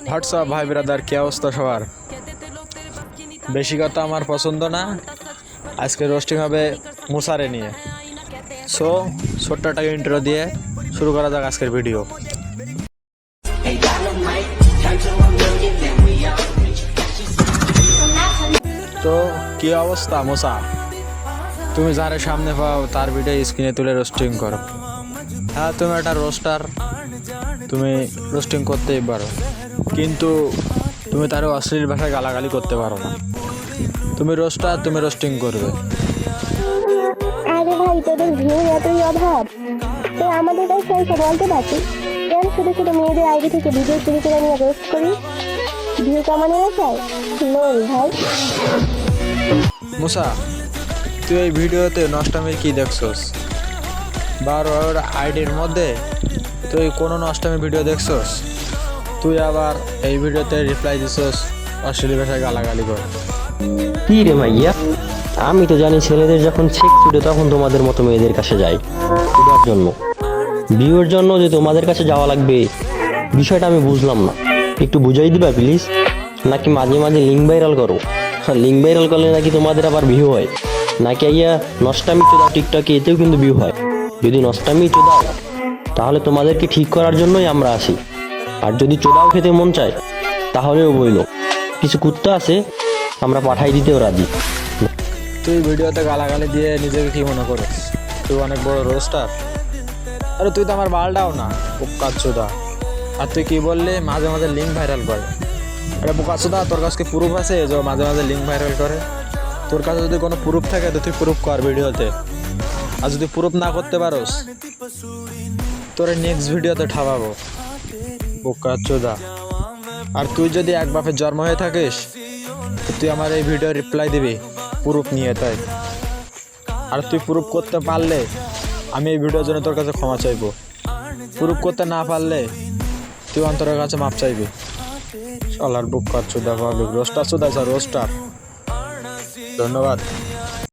WhatsApp ভাই brother, কি অবস্থা সবার? বেশি কথা আমার পছন্দ না। আজকে রোস্টিং হবে মুসারে নিয়ে। সো ছোট্ট একটা ইন্ট্রো দিয়ে শুরু করা যাক আজকের ভিডিও। তো কি অবস্থা মুসা? তুমি যারে সামনে পাও তার ভিডিও স্ক্রিনে তুলে রোস্টিং করো। হ্যাঁ, তুমি একটা রোস্টার, তুমি রোস্টিং করতেই পারো, কিন্তু তুমি তারও অশ্লীল ভাষায় গালাগালি করতে পারো না। তুমি রোস্টার, তুমি রোস্টিং করবে। আরে ভাই, তোদের ভিউ এতই অভাব, তো আমাদের কাছে পয়সা বলতে পারছি কেন শুধু শুধু মেয়েদের আইডি থেকে ভিডিও শুরু করে নিয়ে রোস্ট করি? ভিউ কমানো চাই লোল ভাই। মুসা, তুই এই ভিডিওতে নষ্টামির কি দেখছস? বারোর আইডির মধ্যে তুই কোনো নষ্টামি ভিডিও দেখছস? তুই আবার এই ভিডিওতে রিপ্লাই দিছস অশ্লীল ভাষায় গালাগালি করে। কি রে মাইয়া, আমি তো জানি ছেলেদের যখন ছেক ছুটে তখন তোমাদের মতো মেয়েদের কাছে যায় খোঁজার জন্য, ভিউর জন্য। যে তোমাদের কাছে যাওয়া লাগবে বিষয়টা আমি বুঝলাম না, একটু বুঝাই দিবা প্লিজ? নাকি মাঝে মাঝে লিঙ্ক ভাইরাল করো? লিঙ্ক ভাইরাল করলে নাকি তোমাদের আবার ভিউ হয়? নাকি আইয়া নষ্টামি চোদাও টিকটকে, এতেও কিন্তু ভিউ হয়। যদি নষ্টামি চোদাও তাহলে তোমাদেরকে ঠিক করার জন্যই আমরা আসি, আর যদি চোদাও খেতে মন চায় তাহলেও বইল, কিছু কুত্তা আছে আমরা পাঠাই দিতেও রাজি। তুই ভিডিওতে গালাগালি দিয়ে নিজেকে কি মনে করিস? তুই অনেক বড় রোস্টার? আরে তুই তো আমার বালটাও না, বোকাচোদা। আর তুই কি বললি মাঝে মাঝে লিঙ্ক ভাইরাল করে? আরে বোকাচোদা, তোর কাছে প্রুফ আছে যে মাঝে মাঝে লিঙ্ক ভাইরাল করে? তোর কাছে যদি কোনো প্রুফ থাকে তো তুই প্রুফ কর ভিডিওতে। আর যদি প্রুফ না করতে পারোস তোর নেক্সট ভিডিওতে ঠাবাবো, বোকাচোদা। আর তুই যদি এক বাপের জন্ম হয়ে থাকিস তো তুই আমার এই ভিডিও রিপ্লাই দিবি প্রুফ নিয়ে। তাই আর তুই প্রুফ করতে পারলে আমি এই ভিডিওর জন্য তোর কাছে ক্ষমা চাইবো। প্রুফ করতে না পারলে তুই অন্তরের কাছে মাপ চাইবি। শালার বোকাচোদা পাবলিক রোস্টার চোদা রোস্টার। ধন্যবাদ।